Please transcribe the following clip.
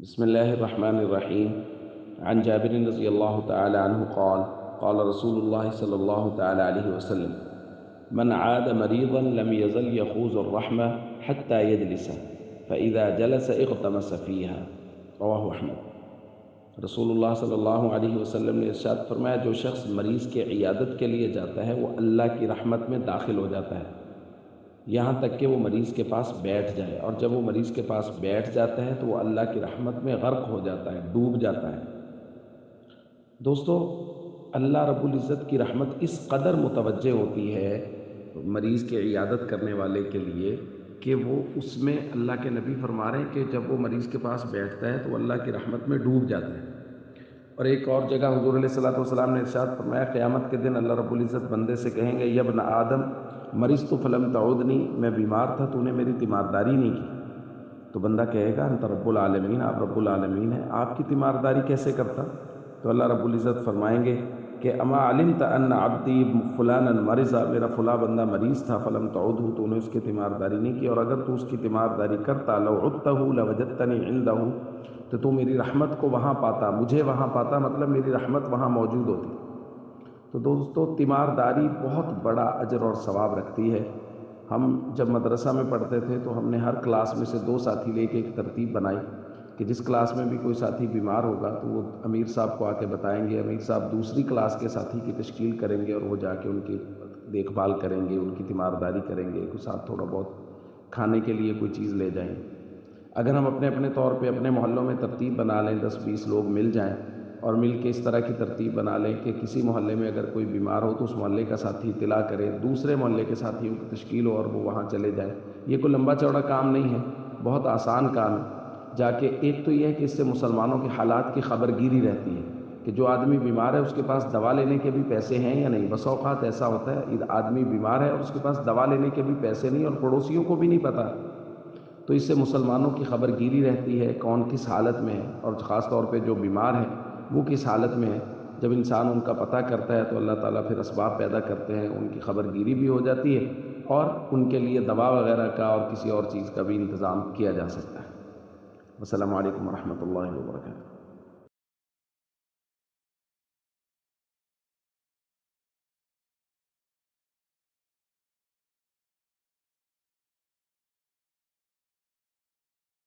بسم الله الرحمن الرحيم. عن جابر رضي الله تعالى عنه قال قال رسول الله صلى الله تعالى عليه وسلم: من عاد مريضا لم يزل يخوض الرحمة حتى يجلس فإذا جلس اغتمس فيها. رواہ احمد۔ رسول اللہ صلی اللہ علیہ وسلم نے ارشاد فرمایا، جو شخص مریض کے عیادت کے لیے جاتا ہے وہ اللہ کی رحمت میں داخل ہو جاتا ہے یہاں تک کہ وہ مریض کے پاس بیٹھ جائے، اور جب وہ مریض کے پاس بیٹھ جاتا ہے تو وہ اللہ کی رحمت میں غرق ہو جاتا ہے، ڈوب جاتا ہے۔ دوستو، اللہ رب العزت کی رحمت اس قدر متوجہ ہوتی ہے مریض کے عیادت کرنے والے کے لیے کہ وہ اس میں، اللہ کے نبی فرما رہے ہیں کہ جب وہ مریض کے پاس بیٹھتا ہے تو وہ اللہ کی رحمت میں ڈوب جاتا ہے۔ اور ایک اور جگہ حضور علیہ الصلوۃ والسلام نے ارشاد فرمایا، قیامت کے دن اللہ رب العزت بندے سے کہیں گے: یا ابن آدم مرضت فلم تعودنی، میں بیمار تھا تو نے میری تیمارداری نہیں کی۔ تو بندہ کہے گا: انت رب العالمین، آپ رب العالمین ہیں، آپ کی تیمارداری کیسے کرتا؟ تو اللہ رب العزت فرمائیں گے کہ اما علمت ان عبدی فلانا مرضا، میرا فلاں بندہ مریض تھا، فلم تعودہ، تو نے اس کی تیمارداری نہیں کی، اور اگر تو اس کی تیمارداری کرتا، لو عدتہ لوجدتنی عندہ، تو میری رحمت کو وہاں پاتا، مجھے وہاں پاتا، مطلب میری رحمت وہاں موجود ہوتی۔ تو دوستو، تیمارداری بہت بڑا اجر اور ثواب رکھتی ہے۔ ہم جب مدرسہ میں پڑھتے تھے تو ہم نے ہر کلاس میں سے 2 ساتھی لے کے ایک ترتیب بنائی کہ جس کلاس میں بھی کوئی ساتھی بیمار ہوگا تو وہ امیر صاحب کو آ کے بتائیں گے، امیر صاحب دوسری کلاس کے ساتھی کی تشکیل کریں گے اور وہ جا کے ان کی دیکھ بھال کریں گے، ان کی تیمارداری کریں گے، کوئی ساتھ تھوڑا بہت کھانے کے لیے کوئی چیز لے جائیں گے۔ اگر ہم اپنے اپنے طور پہ اپنے محلوں میں ترتیب بنا لیں، 10-20 لوگ مل جائیں اور مل کے اس طرح کی ترتیب بنا لیں کہ کسی محلے میں اگر کوئی بیمار ہو تو اس محلے کا ساتھی اطلاع کرے، دوسرے محلے کے ساتھیوں کی تشکیل ہو اور وہ وہاں چلے جائیں۔ یہ کوئی لمبا چوڑا کام نہیں ہے، بہت آسان کام ہے۔ جا کے ایک تو یہ ہے کہ اس سے مسلمانوں کے حالات کی خبر گیری رہتی ہے کہ جو آدمی بیمار ہے اس کے پاس دوا لینے کے بھی پیسے ہیں یا نہیں۔ بسا اوقات ایسا ہوتا ہے آدمی بیمار ہے اور اس کے پاس دوا لینے کے بھی پیسے نہیں اور پڑوسیوں کو بھی نہیں پتا، تو اس سے مسلمانوں کی خبر گیری رہتی ہے، کون کس حالت میں ہے، اور خاص طور پہ جو بیمار ہیں وہ کس حالت میں ہے۔ جب انسان ان کا پتہ کرتا ہے تو اللہ تعالیٰ پھر اسباب پیدا کرتے ہیں، ان کی خبر گیری بھی ہو جاتی ہے اور ان کے لیے دوا وغیرہ کا اور کسی اور چیز کا بھی انتظام کیا جا سکتا ہے۔ السلام علیکم ورحمۃ اللہ وبرکاتہ۔